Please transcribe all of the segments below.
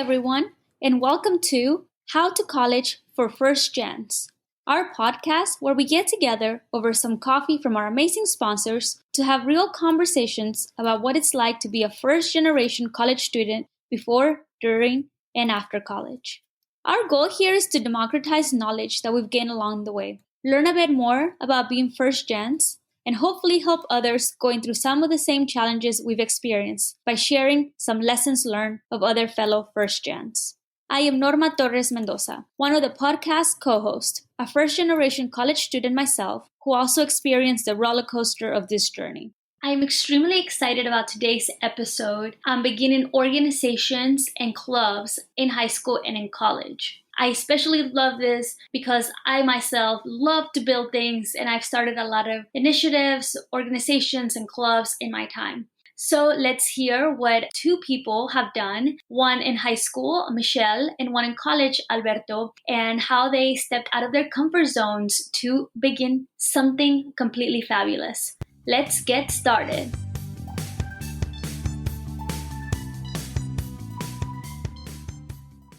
everyone, and welcome to How to College for First Gens, our podcast where we get together over some coffee from our amazing sponsors to have real conversations about what it's like to be a first generation college student before, during, and after college. Our goal here is to democratize knowledge that we've gained along the way, learn a bit more about being first gens, and hopefully help others going through some of the same challenges we've experienced by sharing some lessons learned of other fellow first gens. I am Norma Torres Mendoza, one of the podcast co-hosts, a first-generation college student myself who also experienced the roller coaster of this journey. I am extremely excited about today's episode on beginning organizations and clubs in high school and in college. I especially love this because I myself love to build things and I've started a lot of initiatives, organizations, and clubs in my time. So let's hear what two people have done, one in high school, Michelle, and one in college, Alberto, and how they stepped out of their comfort zones to begin something completely fabulous. Let's get started.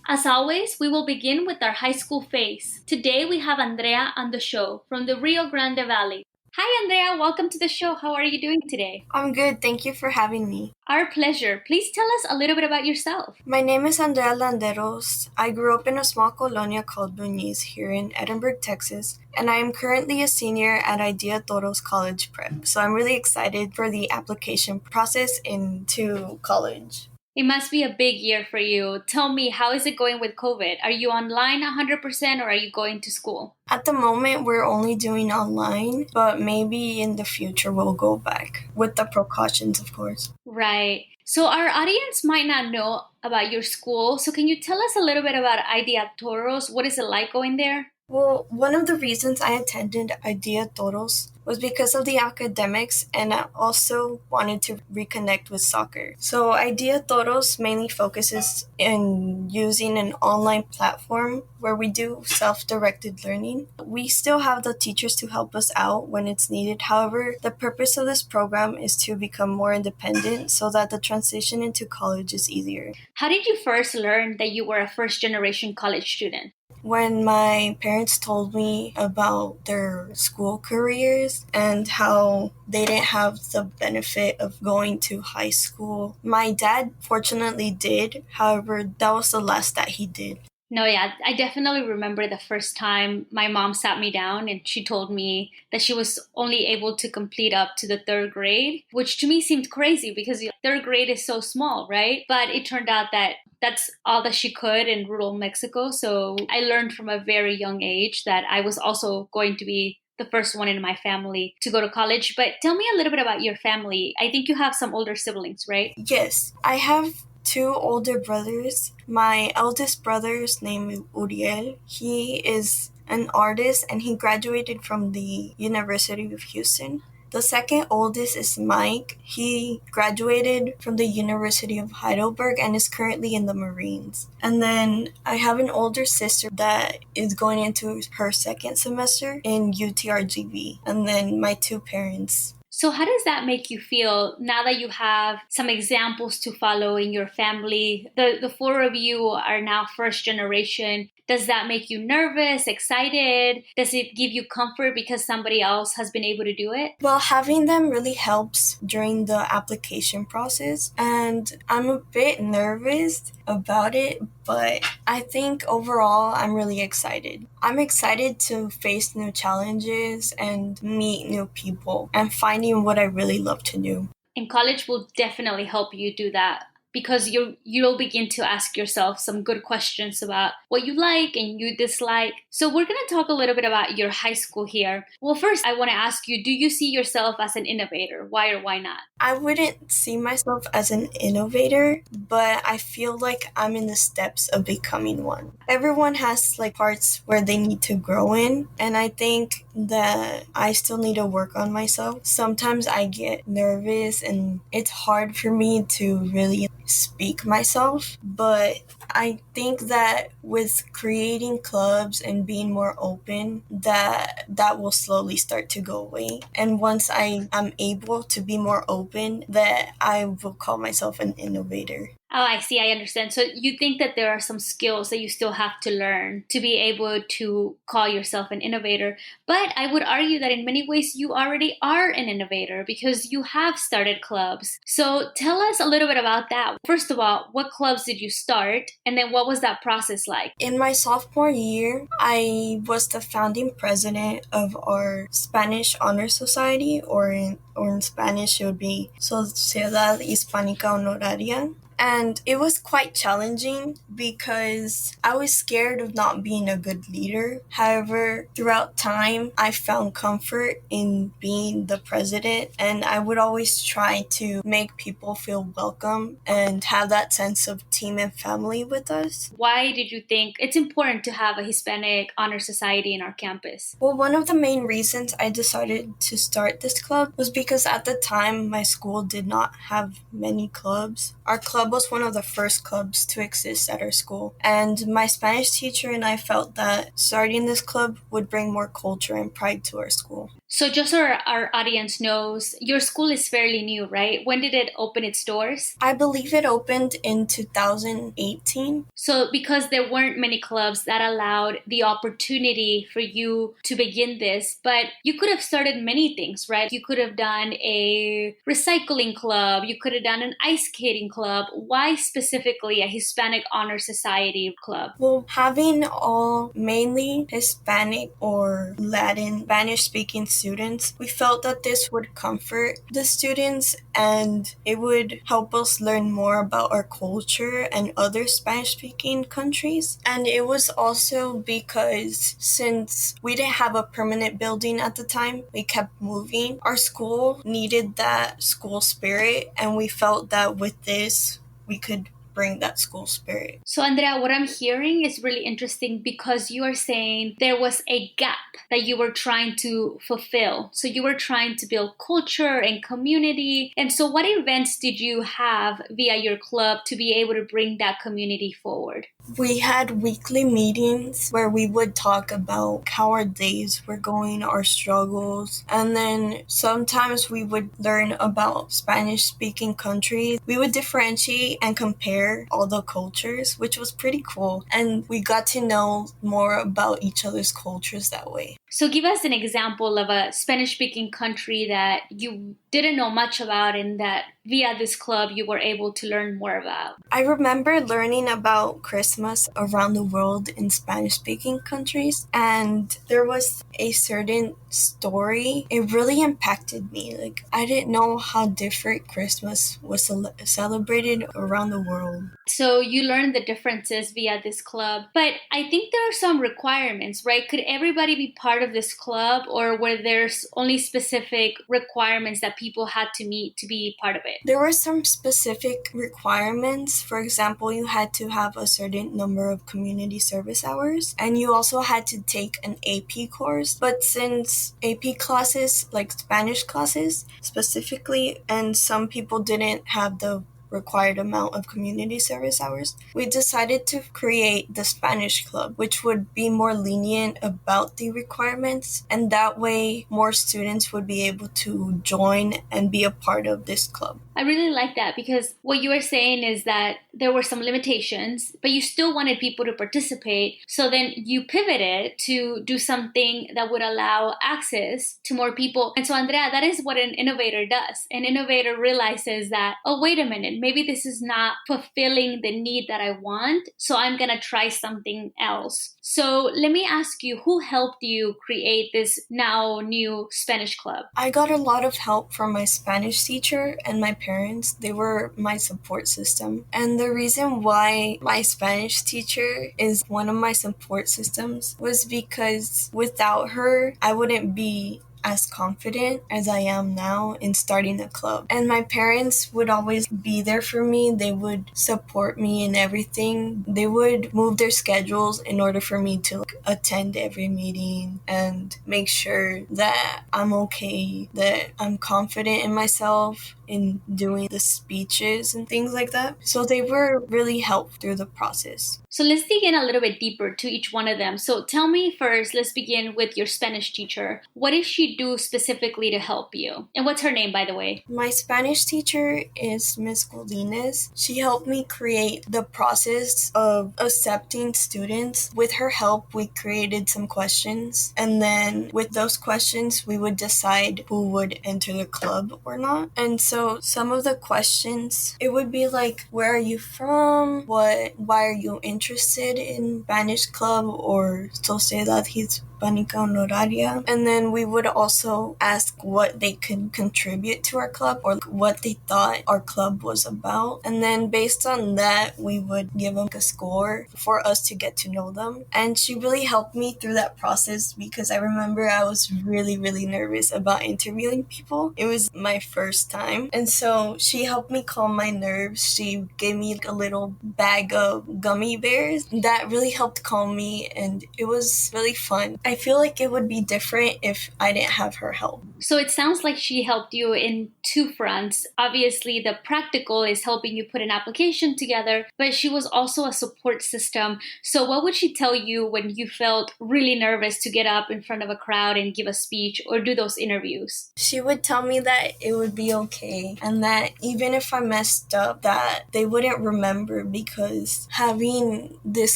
As always, we will begin with our high school phase. Today we have Andrea on the show from the Rio Grande Valley. Hi Andrea, welcome to the show. How are you doing today? I'm good, thank you for having me. Our pleasure. Please tell us a little bit about yourself. My name is Andrea Landeros. I grew up in a small colonia called Muñiz here in Edinburgh, Texas, and I am currently a senior at Identities College Prep. So I'm really excited for the application process into college. It must be a big year for you. Tell me, how is it going with COVID? Are you online 100% or are you going to school? At the moment, we're only doing online, but maybe in the future we'll go back with the precautions, of course. Right. So our audience might not know about your school. So can you tell us a little bit about Idea Toros? What is it like going there? Well, one of the reasons I attended Idea Toros was because of the academics, and I also wanted to reconnect with soccer. So Idea Toros mainly focuses in using an online platform where we do self-directed learning. We still have the teachers to help us out when it's needed. However, the purpose of this program is to become more independent so that the transition into college is easier. How did you first learn that you were a first-generation college student? When my parents told me about their school careers and how they didn't have the benefit of going to high school. My dad fortunately did, however, that was the last that he did. No, yeah, I definitely remember the first time my mom sat me down and she told me that she was only able to complete up to the third grade, which to me seemed crazy because third grade is so small, right? But it turned out that that's all that she could in rural Mexico. So I learned from a very young age that I was also going to be the first one in my family to go to college. But tell me a little bit about your family. I think you have some older siblings, right? Yes, I have two older brothers. My eldest brother is named Uriel. He is an artist and he graduated from the University of Houston. The second oldest is Mike. He graduated from the University of Heidelberg and is currently in the Marines. And then I have an older sister that is going into her second semester in UTRGV. And then my two parents. So how does that make you feel now that you have some examples to follow in your family? The four of you are now first generation. Does that make you nervous, excited? Does it give you comfort because somebody else has been able to do it? Well, having them really helps during the application process. And I'm a bit nervous about it, but I think overall I'm really excited. I'm excited to face new challenges and meet new people and finding what I really love to do. And college will definitely help you do that, because you'll begin to ask yourself some good questions about what you like and you dislike. So we're going to talk a little bit about your high school here. Well, first, I want to ask you, do you see yourself as an innovator? Why or why not? I wouldn't see myself as an innovator, but I feel like I'm in the steps of becoming one. Everyone has parts where they need to grow in, and I think that I still need to work on myself. Sometimes I get nervous and it's hard for me to really speak myself, but I think that with creating clubs and being more open, that will slowly start to go away. And once I am able to be more open, that I will call myself an innovator. Oh, I see. I understand. So you think that there are some skills that you still have to learn to be able to call yourself an innovator. But I would argue that in many ways you already are an innovator because you have started clubs. So tell us a little bit about that. First of all, what clubs did you start? And then what was that process like? In my sophomore year, I was the founding president of our Spanish Honor Society, or in Spanish it would be Sociedad Hispánica Honoraria. And it was quite challenging because I was scared of not being a good leader. However, throughout time, I found comfort in being the president, and I would always try to make people feel welcome and have that sense of team and family with us. Why did you think it's important to have a Hispanic honor society in our campus? Well, one of the main reasons I decided to start this club was because at the time my school did not have many clubs. Our club was one of the first clubs to exist at our school, and my Spanish teacher and I felt that starting this club would bring more culture and pride to our school. So just so our audience knows, your school is fairly new, right? When did it open its doors? I believe it opened in 2018. So because there weren't many clubs, that allowed the opportunity for you to begin this, but you could have started many things, right? You could have done a recycling club, you could have done an ice skating club. Why specifically a Hispanic Honor Society club? Well, having all mainly Hispanic or Latin Spanish speaking students, we felt that this would comfort the students and it would help us learn more about our culture and other Spanish speaking countries. And it was also because since we didn't have a permanent building at the time, we kept moving. Our school needed that school spirit, and we felt that with this, we could bring that school spirit. So, Andrea, what I'm hearing is really interesting because you are saying there was a gap that you were trying to fulfill. So, you were trying to build culture and community. And so, what events did you have via your club to be able to bring that community forward? We had weekly meetings where we would talk about how our days were going, our struggles, and then sometimes we would learn about Spanish speaking countries. We would differentiate and compare all the cultures, which was pretty cool, and we got to know more about each other's cultures that way. So, give us an example of a Spanish speaking country that you didn't know much about and that via this club you were able to learn more about. I remember learning about Christmas around the world in Spanish speaking countries, and there was a certain story. It really impacted me. Like, I didn't know how different Christmas was celebrated around the world. So you learned the differences via this club. But I think there are some requirements, right? Could everybody be part of this club, or were there only specific requirements that people had to meet to be part of it? There were some specific requirements. For example, you had to have a certain number of community service hours, and you also had to take an AP course. But since AP classes, like Spanish classes specifically, and some people didn't have the required amount of community service hours, we decided to create the Spanish Club, which would be more lenient about the requirements, and that way more students would be able to join and be a part of this club. I really like that because what you were saying is that there were some limitations, but you still wanted people to participate. So then you pivoted to do something that would allow access to more people. And so, Andrea, that is what an innovator does. An innovator realizes that, oh, wait a minute, maybe this is not fulfilling the need that I want, so I'm going to try something else. So let me ask you, who helped you create this now new Spanish club? I got a lot of help from my Spanish teacher and my parents. They were my support system. And the reason why my Spanish teacher is one of my support systems was because without her, I wouldn't be as confident as I am now in starting a club. And my parents would always be there for me. They would support me in everything. They would move their schedules in order for me to attend every meeting and make sure that I'm okay, that I'm confident in myself in doing the speeches and things like that. So they were really helpful through the process. So let's dig in a little bit deeper to each one of them. So tell me first, let's begin with your Spanish teacher. What is she she do specifically to help you? And what's her name, by the way? My Spanish teacher is Miss Godinez. She helped me create the process of accepting students. With her help, we created some questions, and then with those questions, we would decide who would enter the club or not. And so some of the questions, it would be like, where are you from? Why are you interested in Spanish club or Sociedad Hispánica Honoraria? And then we would also ask what they could contribute to our club or what they thought our club was about. And then based on that, we would give them a score for us to get to know them. And she really helped me through that process because I remember I was really, really nervous about interviewing people. It was my first time. And so she helped me calm my nerves. She gave me a little bag of gummy bears that really helped calm me, and it was really fun. I feel like it would be different if I didn't have her help. So it sounds like she helped you in two fronts. Obviously, the practical is helping you put an application together, but she was also a support system. So what would she tell you when you felt really nervous to get up in front of a crowd and give a speech or do those interviews? She would tell me that it would be okay and that even if I messed up, that they wouldn't remember, because having this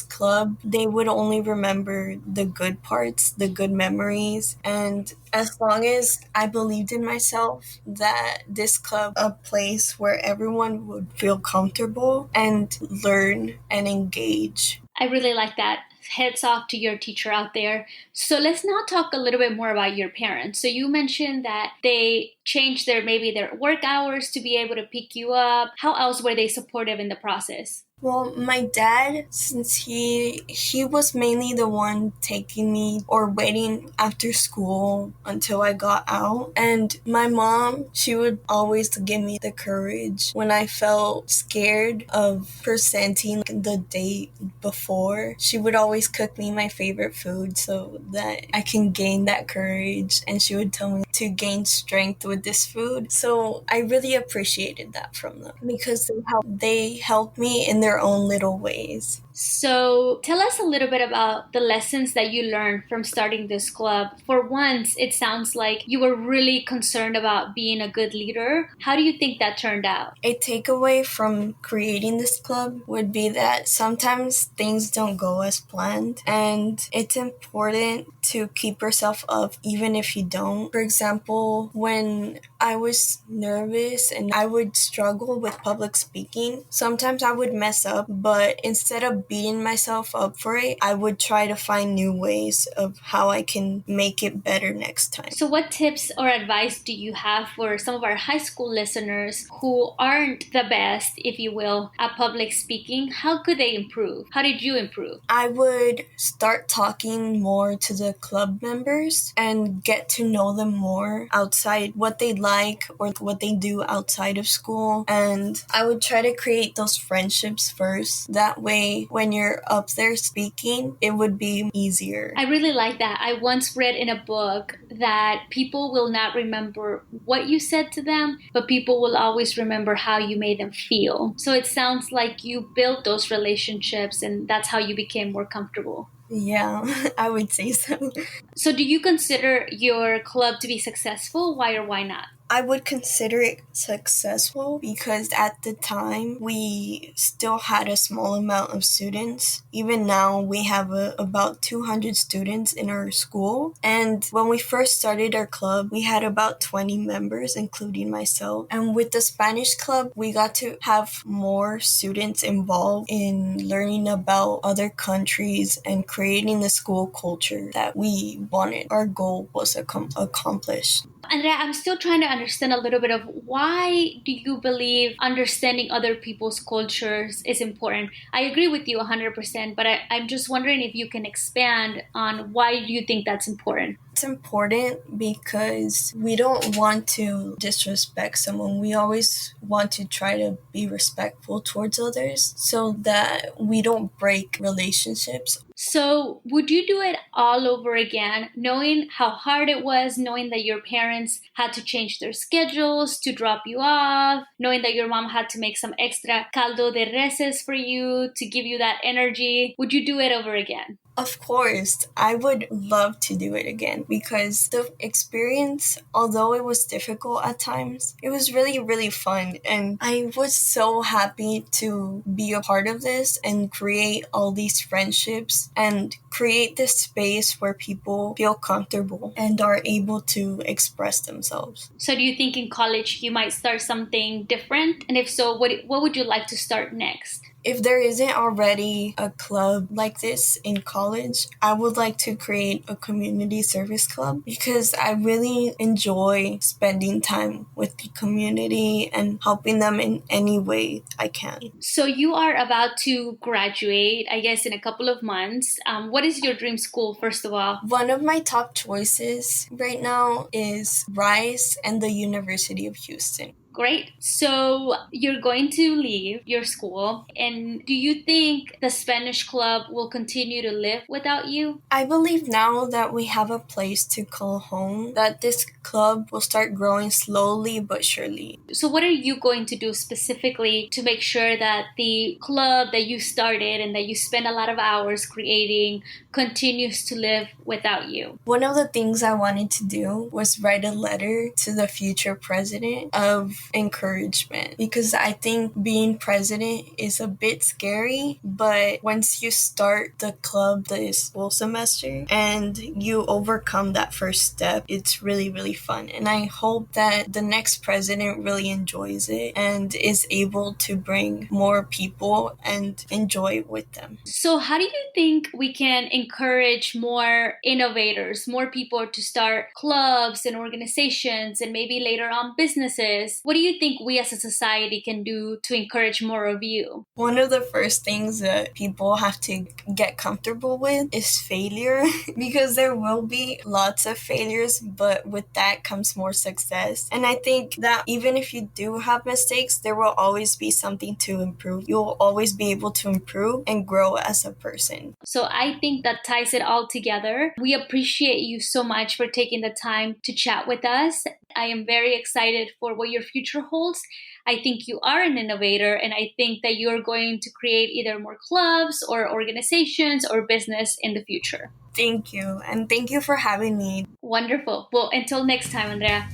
club, they would only remember the good parts, the good memories. And as long as I believed in myself, that this club, a place where everyone would feel comfortable and learn and engage. I really like that. Heads off to your teacher out there. So let's now talk a little bit more about your parents. So you mentioned that they changed their work hours to be able to pick you up. How else were they supportive in the process? Well, my dad, since he was mainly the one taking me or waiting after school until I got out. And my mom, she would always give me the courage when I felt scared of presenting the date before. She would always cook me my favorite food so that I can gain that courage. And she would tell me to gain strength with this food. So I really appreciated that from them because they helped me in their own little ways. So tell us a little bit about the lessons that you learned from starting this club. For once, it sounds like you were really concerned about being a good leader. How do you think that turned out? A takeaway from creating this club would be that sometimes things don't go as planned, and it's important to keep yourself up even if you don't. For example, when I was nervous and I would struggle with public speaking, sometimes I would mess up, but instead of beating myself up for it, I would try to find new ways of how I can make it better next time. So what tips or advice do you have for some of our high school listeners who aren't the best, if you will, at public speaking? How could they improve? How did you improve? I would start talking more to the club members and get to know them more outside, what they like or what they do outside of school. And I would try to create those friendships first. That way, when you're up there speaking, it would be easier. I really like that. I once read in a book that people will not remember what you said to them, but people will always remember how you made them feel. So it sounds like you built those relationships and that's how you became more comfortable. Yeah, I would say so. So do you consider your club to be successful? Why or why not? I would consider it successful because at the time we still had a small amount of students. Even now we have about 200 students in our school. And when we first started our club, we had about 20 members, including myself. And with the Spanish club, we got to have more students involved in learning about other countries and creating the school culture that we wanted. Our goal was accomplished. Andrea, I'm still trying to understand a little bit of why do you believe understanding other people's cultures is important? I agree with you 100%, but I'm just wondering if you can expand on why do you think that's important? It's important because we don't want to disrespect someone. We always want to try to be respectful towards others so that we don't break relationships. So, would you do it all over again, knowing how hard it was, knowing that your parents had to change their schedules to drop you off, knowing that your mom had to make some extra caldo de reses for you to give you that energy? Would you do it over again? Of course, I would love to do it again because the experience, although it was difficult at times, it was really, really fun. And I was so happy to be a part of this and create all these friendships and create this space where people feel comfortable and are able to express themselves. So do you think in college you might start something different? And if so, what would you like to start next? If there isn't already a club like this in college, I would like to create a community service club because I really enjoy spending time with the community and helping them in any way I can. So you are about to graduate, I guess, in a couple of months. What is your dream school, first of all? One of my top choices right now is Rice and the University of Houston. Great. So you're going to leave your school. And do you think the Spanish club will continue to live without you? I believe now that we have a place to call home, that this club will start growing slowly but surely. So what are you going to do specifically to make sure that the club that you started and that you spend a lot of hours creating continues to live without you? One of the things I wanted to do was write a letter to the future president of encouragement because I think being president is a bit scary, but once you start the club this full semester and you overcome that first step, it's really, really fun. And I hope that the next president really enjoys it and is able to bring more people and enjoy with them. So how do you think we can encourage more innovators, more people to start clubs and organizations and maybe later on businesses? What do you think we as a society can do to encourage more of you? One of the first things that people have to get comfortable with is failure because there will be lots of failures, but with that comes more success. And I think that even if you do have mistakes, there will always be something to improve. You'll always be able to improve and grow as a person. So I think that ties it all together. We appreciate you so much for taking the time to chat with us. I am very excited for what your future holds. I think you are an innovator, and I think that you're going to create either more clubs or organizations or business in the future. Thank you, and thank you for having me. Wonderful. Well, until next time, Andrea.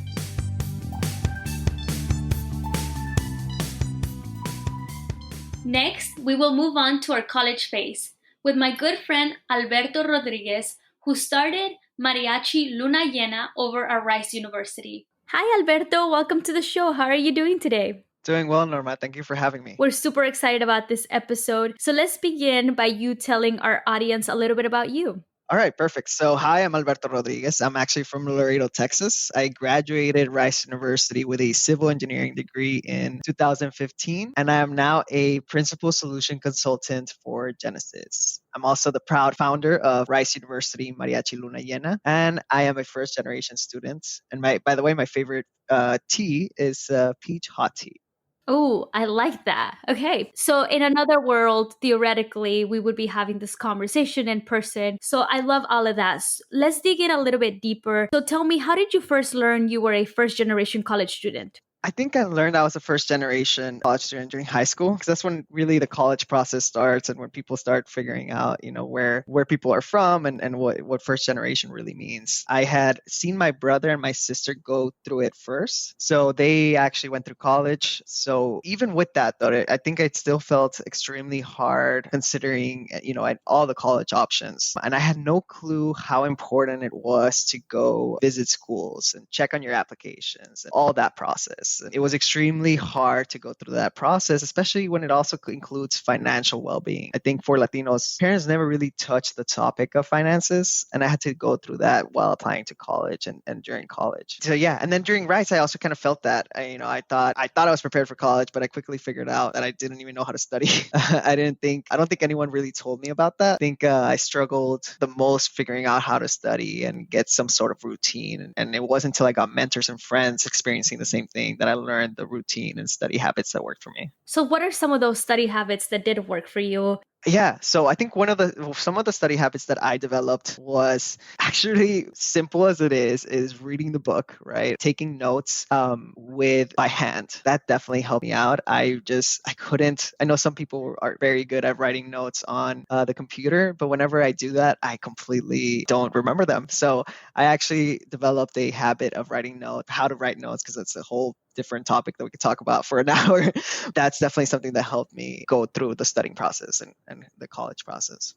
Next, we will move on to our college phase with my good friend Alberto Rodriguez, who started Mariachi Luna Llena over at Rice University. Hi, Alberto. Welcome to the show. How are you doing today? Doing well, Norma. Thank you for having me. We're super excited about this episode. So let's begin by you telling our audience a little bit about you. All right, perfect. So, hi, I'm Alberto Rodriguez. I'm actually from Laredo, Texas. I graduated Rice University with a civil engineering degree in 2015, and I am now a principal solution consultant for Genesis. I'm also the proud founder of Rice University Mariachi Luna Llena, and I am a first generation student. And by the way, my favorite tea is peach hot tea. Oh, I like that. Okay. So in another world, theoretically, we would be having this conversation in person. So I love all of that. Let's dig in a little bit deeper. So tell me, how did you first learn you were a first generation college student? I think I learned I was a first generation college student during high school because that's when really the college process starts and when people start figuring out, where people are from and what first generation really means. I had seen my brother and my sister go through it first. So they actually went through college. So even with that, though, I think it still felt extremely hard considering, all the college options. And I had no clue how important it was to go visit schools and check on your applications and all that process. It was extremely hard to go through that process, especially when it also includes financial well-being. I think for Latinos, parents never really touched the topic of finances, and I had to go through that while applying to college and during college. So yeah, and then during Rice, I also kind of felt that. I thought I was prepared for college, but I quickly figured out that I didn't even know how to study. I don't think anyone really told me about that. I think I struggled the most figuring out how to study and get some sort of routine. And it wasn't until I got mentors and friends experiencing the same thing that I learned the routine and study habits that worked for me. So what are some of those study habits that did work for you? Yeah, so I think some of the study habits that I developed was actually simple as it is reading the book, right? Taking notes with by hand. That definitely helped me out. I couldn't. I know some people are very good at writing notes on the computer, but whenever I do that, I completely don't remember them. So I actually developed a habit of writing notes, how to write notes, because it's a whole different topic that we could talk about for an hour. That's definitely something that helped me go through the studying process and the college process.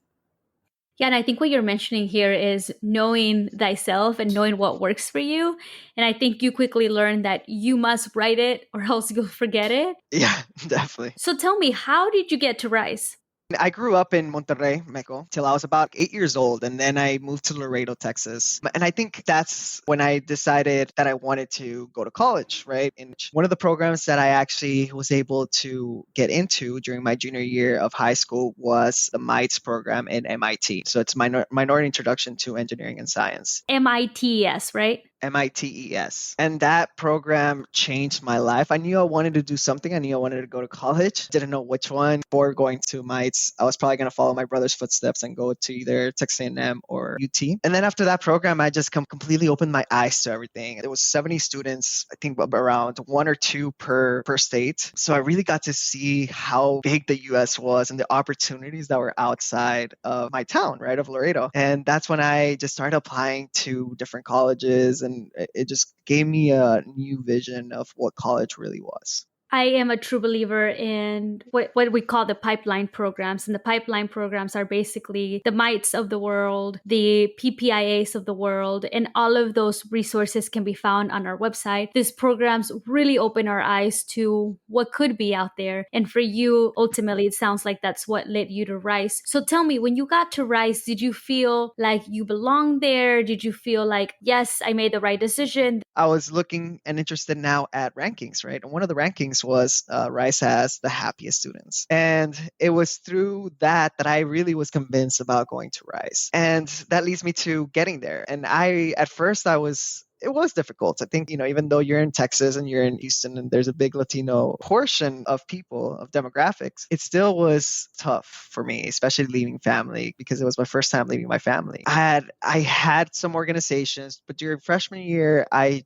Yeah, and I think what you're mentioning here is knowing thyself and knowing what works for you. And I think you quickly learn that you must write it or else you'll forget it. Yeah, definitely. So tell me, how did you get to Rice? I grew up in Monterrey, Mexico, till I was about 8 years old. And then I moved to Laredo, Texas. And I think that's when I decided that I wanted to go to college, right? And one of the programs that I actually was able to get into during my junior year of high school was the MITES program in MIT. So it's Minority Introduction to Engineering and Science. MITES, right? MITES. And that program changed my life. I knew I wanted to do something. I knew I wanted to go to college. Didn't know which one. Before going to MITES, I was probably going to follow my brother's footsteps and go to either Texas A&M or UT. And then after that program, I just completely opened my eyes to everything. There was 70 students, I think around one or two per state. So I really got to see how big the US was and the opportunities that were outside of my town, right, of Laredo. And that's when I just started applying to different colleges, and it just gave me a new vision of what college really was. I am a true believer in what we call the pipeline programs. And the pipeline programs are basically the MITES of the world, the PPIAs of the world, and all of those resources can be found on our website. These programs really open our eyes to what could be out there. And for you, ultimately, it sounds like that's what led you to Rice. So tell me, when you got to Rice, did you feel like you belonged there? Did you feel like, yes, I made the right decision? I was looking and interested now at rankings, right? And one of the rankings was Rice has the happiest students. And it was through that I really was convinced about going to Rice. And that leads me to getting there. And at first, it was difficult. I think, even though you're in Texas and you're in Houston and there's a big Latino portion of people, of demographics, it still was tough for me, especially leaving family, because it was my first time leaving my family. I had some organizations, but during freshman year, I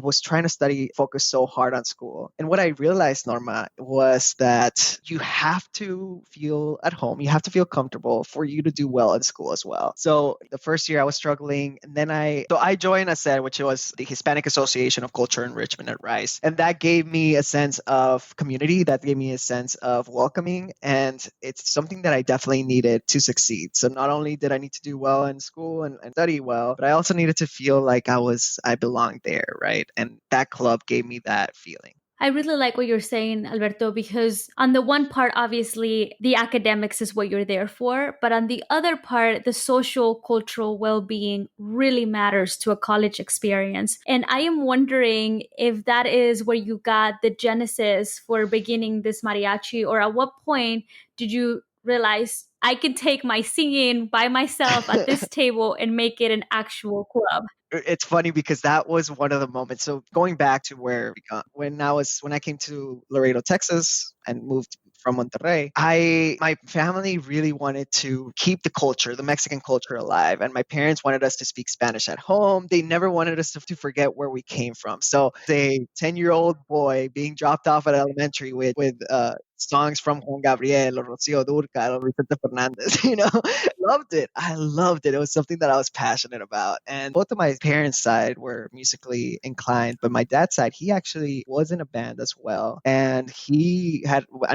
was trying to focus so hard on school. And what I realized, Norma, was that you have to feel at home. You have to feel comfortable for you to do well in school as well. So the first year I was struggling, and then I joined ASER, which was the Hispanic Association of Culture Enrichment at Rice. And that gave me a sense of community. That gave me a sense of welcoming. And it's something that I definitely needed to succeed. So not only did I need to do well in school and study well, but I also needed to feel like I belonged there, right? And that club gave me that feeling. I really like what you're saying, Alberto, because on the one part, obviously, the academics is what you're there for. But on the other part, the social, cultural well-being really matters to a college experience. And I am wondering if that is where you got the genesis for beginning this mariachi, or at what point did you realize I can take my singing by myself at this table and make it an actual club? It's funny because that was one of the moments. So going back to where when I came to Laredo, Texas, and moved from Monterrey, my family really wanted to keep the Mexican culture alive. And my parents wanted us to speak Spanish at home. They never wanted us to forget where we came from. So a 10-year-old boy being dropped off at elementary with songs from Juan Gabriel or Rocío Dúrcal or Vicente Fernandez, loved it. I loved it. It was something that I was passionate about. And both of my parents' side were musically inclined, but my dad's side, he actually was in a band as well. And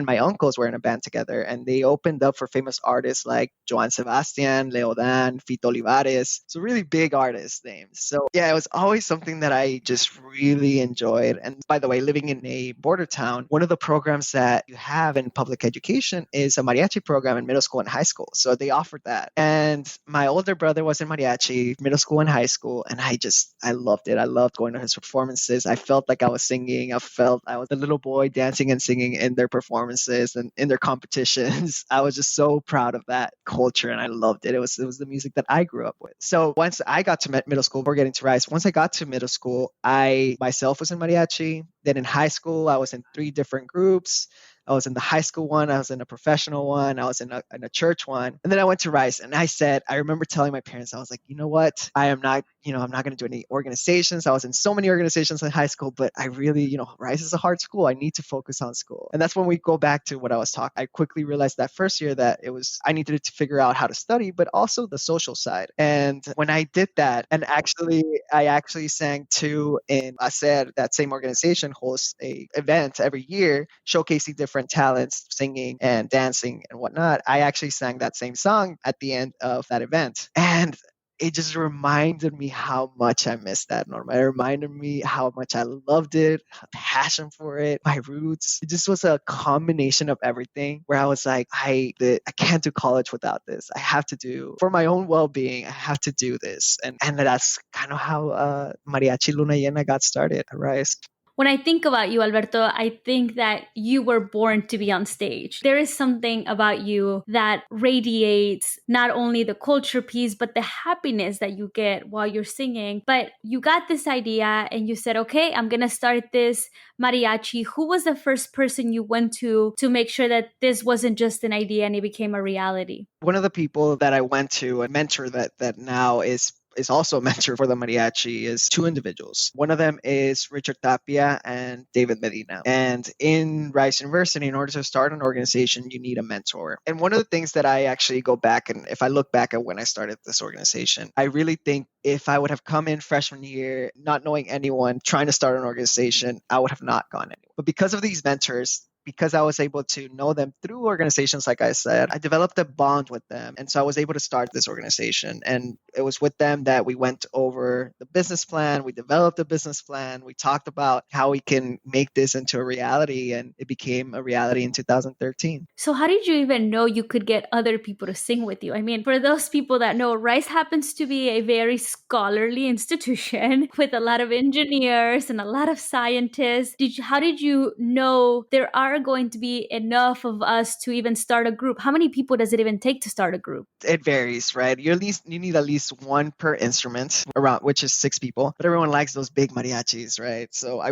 my uncles were in a band together, and they opened up for famous artists like Joan Sebastian, Leodan, Fito Olivares. So really big artist names. So yeah, it was always something that I just really enjoyed. And by the way, living in a border town, one of the programs that you have in public education is a mariachi program in middle school and high school. So they offered that. And my older brother was in mariachi, middle school and high school. And I loved it. I loved going to his performances. I felt like I was singing. I felt I was a little boy dancing and singing in their performances and in their competitions. I was just so proud of that culture, and I loved it. It was the music that I grew up with. So once I got to middle school, we're getting to Rice. Once I got to middle school, I myself was in mariachi. Then in high school, I was in 3 different groups. I was in the high school one, I was in a professional one, I was in a church one. And then I went to Rice, and I remember telling my parents, I was like, you know what? I'm not going to do any organizations. I was in so many organizations in high school, but I really, Rice is a hard school. I need to focus on school. And that's when we go back to what I was talking. I quickly realized that first year that I needed to figure out how to study, but also the social side. And when I did that, and I actually sang too in ASER, that same organization hosts a event every year showcasing different talents, singing and dancing and whatnot. I actually sang that same song at the end of that event. And it just reminded me how much I missed that, Norma. It reminded me how much I loved it, passion for it, my roots. It just was a combination of everything where I was like, I can't do college without this. I have to do, for my own well-being, I have to do this. And that's kind of how Mariachi Luna Llena got started at Rice. When I think about you, Alberto, I think that you were born to be on stage. There is something about you that radiates not only the culture piece, but the happiness that you get while you're singing. But you got this idea and you said, okay, I'm going to start this mariachi. Who was the first person you went to make sure that this wasn't just an idea and it became a reality? One of the people that I went to, a mentor that now is also a mentor for the mariachi, is two individuals. One of them is Richard Tapia and David Medina. And in Rice University, in order to start an organization, you need a mentor. And one of the things that I actually go back, and if I look back at when I started this organization, I really think if I would have come in freshman year, not knowing anyone, trying to start an organization, I would have not gone anywhere. But because of these mentors, because I was able to know them through organizations, like I said, I developed a bond with them. And so I was able to start this organization. And it was with them that we went over the business plan. We developed a business plan. We talked about how we can make this into a reality. And it became a reality in 2013. So how did you even know you could get other people to sing with you? I mean, for those people that know, Rice happens to be a very scholarly institution with a lot of engineers and a lot of scientists. How did you know there are going to be enough of us to even start a group? How many people does it even take to start a group? It varies, right? You need at least one per instrument, around, which is 6 people. But everyone likes those big mariachis, right? So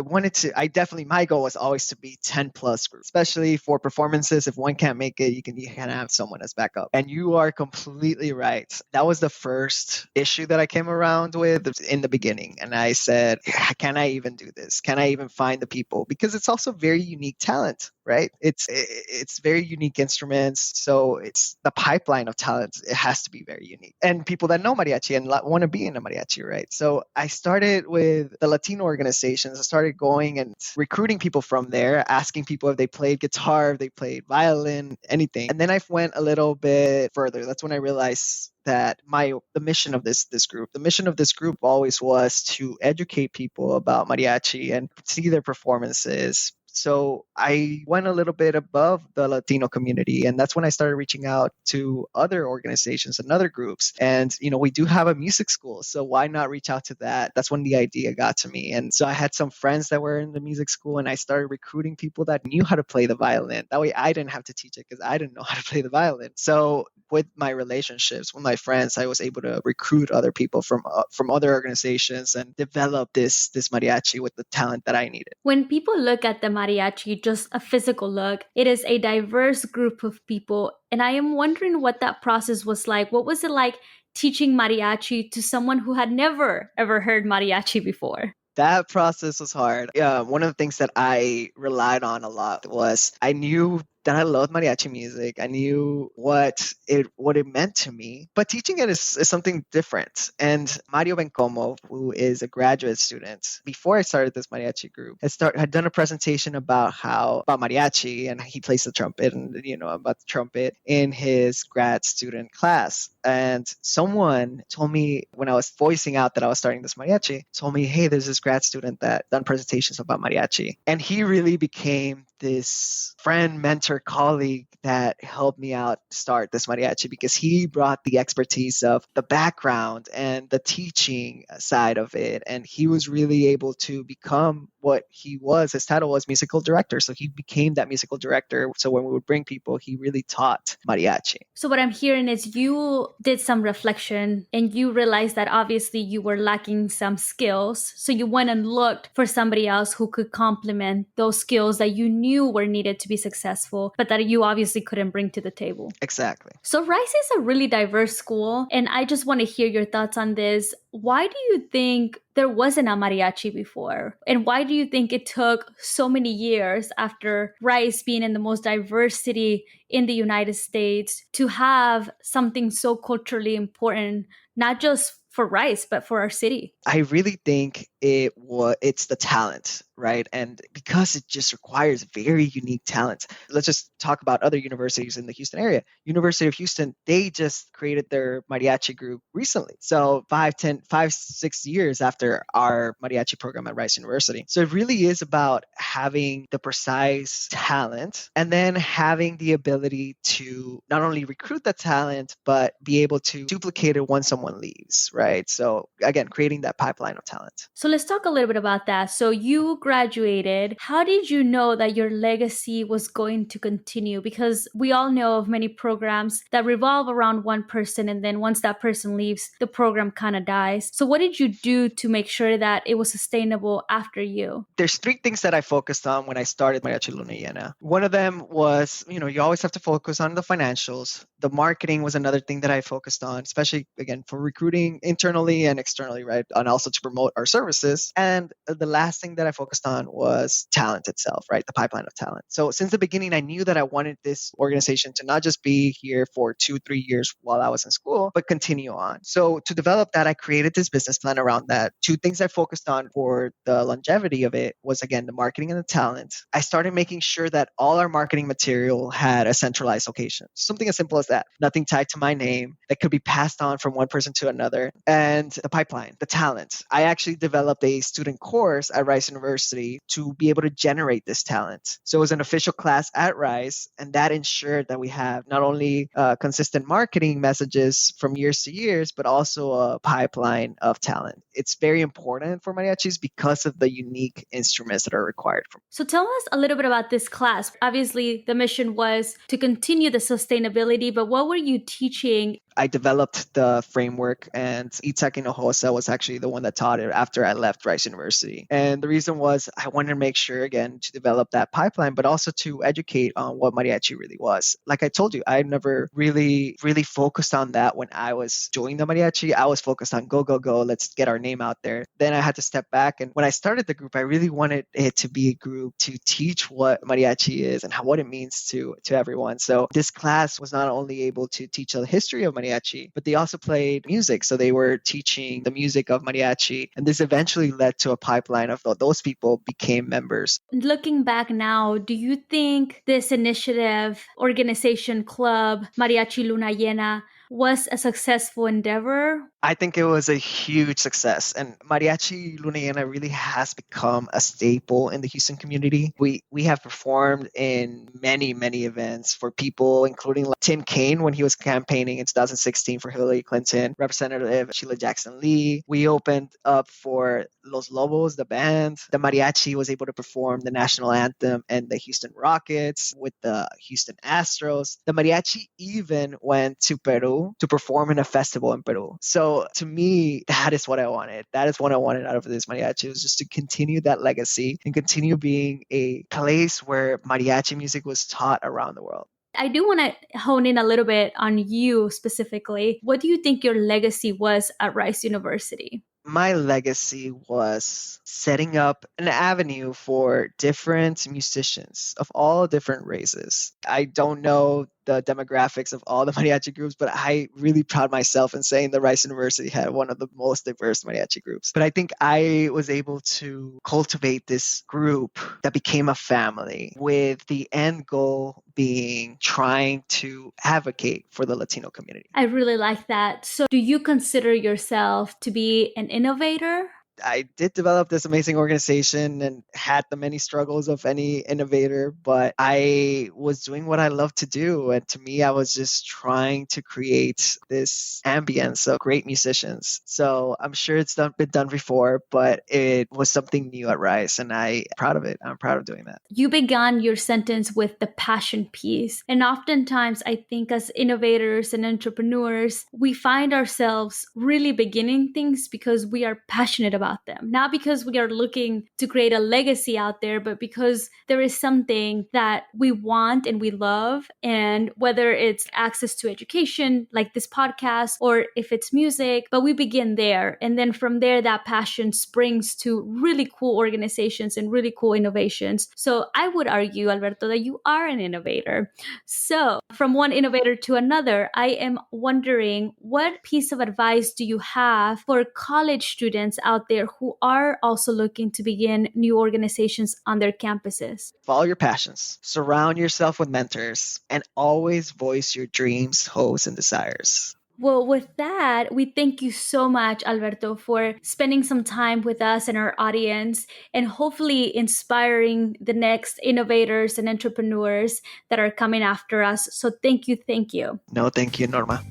my goal was always to be 10 plus groups, especially for performances. If one can't make it, you can have someone as backup. And you are completely right. That was the first issue that I came around with in the beginning. And I said, can I even do this? Can I even find the people? Because it's also very unique talent, right? It's very unique instruments. So it's the pipeline of talent. It has to be very unique. And people that know mariachi and want to be in a mariachi, right? So I started with the Latino organizations. I started going and recruiting people from there, asking people if they played guitar, if they played violin, anything. And then I went a little bit further. That's when I realized that the mission of this group always was to educate people about mariachi and see their performances. So I went a little bit above the Latino community, and that's when I started reaching out to other organizations and other groups. And, we do have a music school, so why not reach out to that? That's when the idea got to me. And so I had some friends that were in the music school, and I started recruiting people that knew how to play the violin. That way I didn't have to teach it because I didn't know how to play the violin. So with my relationships with my friends, I was able to recruit other people from other organizations and develop this mariachi with the talent that I needed. When people look at the mariachi, just a physical look, it is a diverse group of people. And I am wondering what that process was like. What was it like teaching mariachi to someone who had never, ever heard mariachi before? That process was hard. One of the things that I relied on a lot was I knew that I loved mariachi music. I knew what it meant to me, but teaching it is something different. And Mario Bencomo, who is a graduate student, before I started this mariachi group, had done a presentation about mariachi, and he plays the trumpet and about the trumpet in his grad student class. And someone told me when I was voicing out that I was starting this mariachi, told me, hey, there's this grad student that done presentations about mariachi. And he really became this friend, mentor, colleague that helped me out start this mariachi because he brought the expertise of the background and the teaching side of it. And he was really able to become what he was. His title was musical director. So he became that musical director. So when we would bring people, he really taught mariachi. So what I'm hearing is you did some reflection and you realized that obviously you were lacking some skills. So you went and looked for somebody else who could complement those skills that you knew knew were needed to be successful, but that you obviously couldn't bring to the table. Exactly. So Rice is a really diverse school, and I just want to hear your thoughts on this. Why do you think there wasn't a mariachi before? And why do you think it took so many years after Rice being in the most diverse city in the United States to have something so culturally important, not just for Rice, but for our city? I really think it's the talent, right? And because it just requires very unique talent. Let's just talk about other universities in the Houston area. University of Houston, they just created their mariachi group recently. So 6 years after our mariachi program at Rice University. So it really is about having the precise talent and then having the ability to not only recruit the talent, but be able to duplicate it once someone leaves, right? So again, creating that pipeline of talent. So let's talk a little bit about that. So you graduated. How did you know that your legacy was going to continue? Because we all know of many programs that revolve around one person, and then once that person leaves, the program kind of dies. So what did you do to make sure that it was sustainable after you? There's three things that I focused on when I started Mariachi Luna Llena. One of them was, you always have to focus on the financials. The marketing was another thing that I focused on, especially, again, for recruiting internally and externally, right? And also to promote our services. And the last thing that I focused on was talent itself, right? The pipeline of talent. So since the beginning, I knew that I wanted this organization to not just be here for 2-3 years while I was in school, but continue on. So to develop that, I created this business plan around that. Two things I focused on for the longevity of it was, again, the marketing and the talent. I started making sure that all our marketing material had a centralized location. Something as simple as that. Nothing tied to my name that could be passed on from one person to another. And the pipeline, the talent. I actually developed a student course at Rice University to be able to generate this talent. So it was an official class at Rice, and that ensured that we have not only consistent marketing messages from years to years, but also a pipeline of talent. It's very important for mariachis because of the unique instruments that are required. So tell us a little bit about this class. Obviously, the mission was to continue the sustainability, but what were you teaching? I developed the framework, and Itzhak Hinojosa was actually the one that taught it after I left Rice University. And the reason was I wanted to make sure, again, to develop that pipeline, but also to educate on what mariachi really was. Like I told you, I never really focused on that when I was doing the mariachi. I was focused on go, let's get our name out there. Then I had to step back. And when I started the group, I really wanted it to be a group to teach what mariachi is and what it means to everyone. So this class was not only able to teach the history of mariachi, but they also played music. So they were teaching the music of mariachi. And this eventually led to a pipeline of those people became members. Looking back now, do you think this initiative, organization, club, Mariachi Luna Llena, was a successful endeavor? I think it was a huge success, and Mariachi Luna Llena really has become a staple in the Houston community. We have performed in many events for people, including Tim Kaine when he was campaigning in 2016 for Hillary Clinton, Representative Sheila Jackson Lee. We opened up for Los Lobos, the band. The mariachi was able to perform the national anthem and the Houston Rockets with the Houston Astros. The mariachi even went to Peru to perform in a festival in Peru. So to me, that is what I wanted. That is what I wanted out of this mariachi, was just to continue that legacy and continue being a place where mariachi music was taught around the world. I do want to hone in a little bit on you specifically. What do you think your legacy was at Rice University? My legacy was setting up an avenue for different musicians of all different races. I don't know the demographics of all the mariachi groups, but I really proud myself in saying that Rice University had one of the most diverse mariachi groups. But I think I was able to cultivate this group that became a family, with the end goal being trying to advocate for the Latino community. I really like that. So do you consider yourself to be an innovator? I did develop this amazing organization and had the many struggles of any innovator, but I was doing what I love to do. And to me, I was just trying to create this ambience of great musicians. So I'm sure it's been done before, but it was something new at Rice, and I'm proud of it. I'm proud of doing that. You began your sentence with the passion piece. And oftentimes, I think as innovators and entrepreneurs, we find ourselves really beginning things because we are passionate about about them. Not because we are looking to create a legacy out there, but because there is something that we want and we love. And whether it's access to education, like this podcast, or if it's music, but we begin there. And then from there, that passion springs to really cool organizations and really cool innovations. So I would argue, Alberto, that you are an innovator. So from one innovator to another, I am wondering, what piece of advice do you have for college students out there who are also looking to begin new organizations on their campuses? Follow your passions, surround yourself with mentors, and always voice your dreams, hopes, and desires. Well, with that, we thank you so much, Alberto, for spending some time with us and our audience, and hopefully inspiring the next innovators and entrepreneurs that are coming after us. So thank you. Thank you. No, thank you, Norma.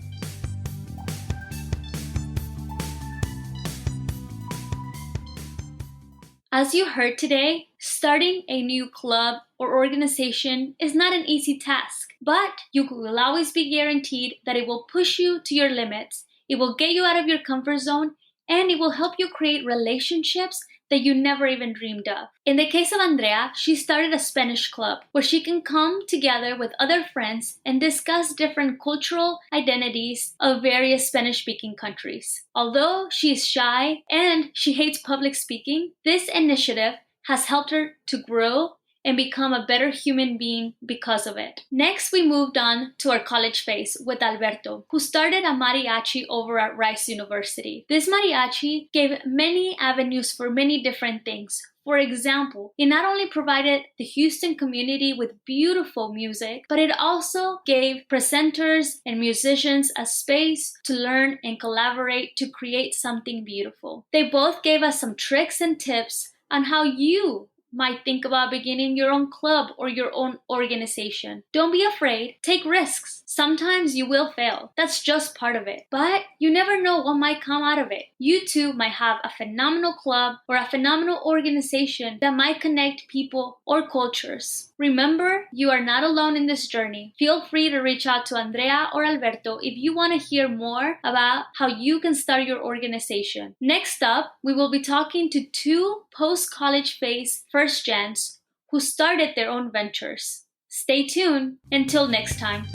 As you heard today, starting a new club or organization is not an easy task, but you will always be guaranteed that it will push you to your limits, it will get you out of your comfort zone, and it will help you create relationships that you never even dreamed of. In the case of Andrea, she started a Spanish club where she can come together with other friends and discuss different cultural identities of various Spanish-speaking countries. Although she is shy and she hates public speaking, this initiative has helped her to grow and become a better human being because of it. Next, we moved on to our college phase with Alberto, who started a mariachi over at Rice University. This mariachi gave many avenues for many different things. For example, it not only provided the Houston community with beautiful music, but it also gave presenters and musicians a space to learn and collaborate to create something beautiful. They both gave us some tricks and tips on how you might think about beginning your own club or your own organization. Don't be afraid. Take risks. Sometimes you will fail. That's just part of it. But you never know what might come out of it. You too might have a phenomenal club or a phenomenal organization that might connect people or cultures. Remember, you are not alone in this journey. Feel free to reach out to Andrea or Alberto if you want to hear more about how you can start your organization. Next up, we will be talking to two post-college phase first gens who started their own ventures. Stay tuned. Until next time.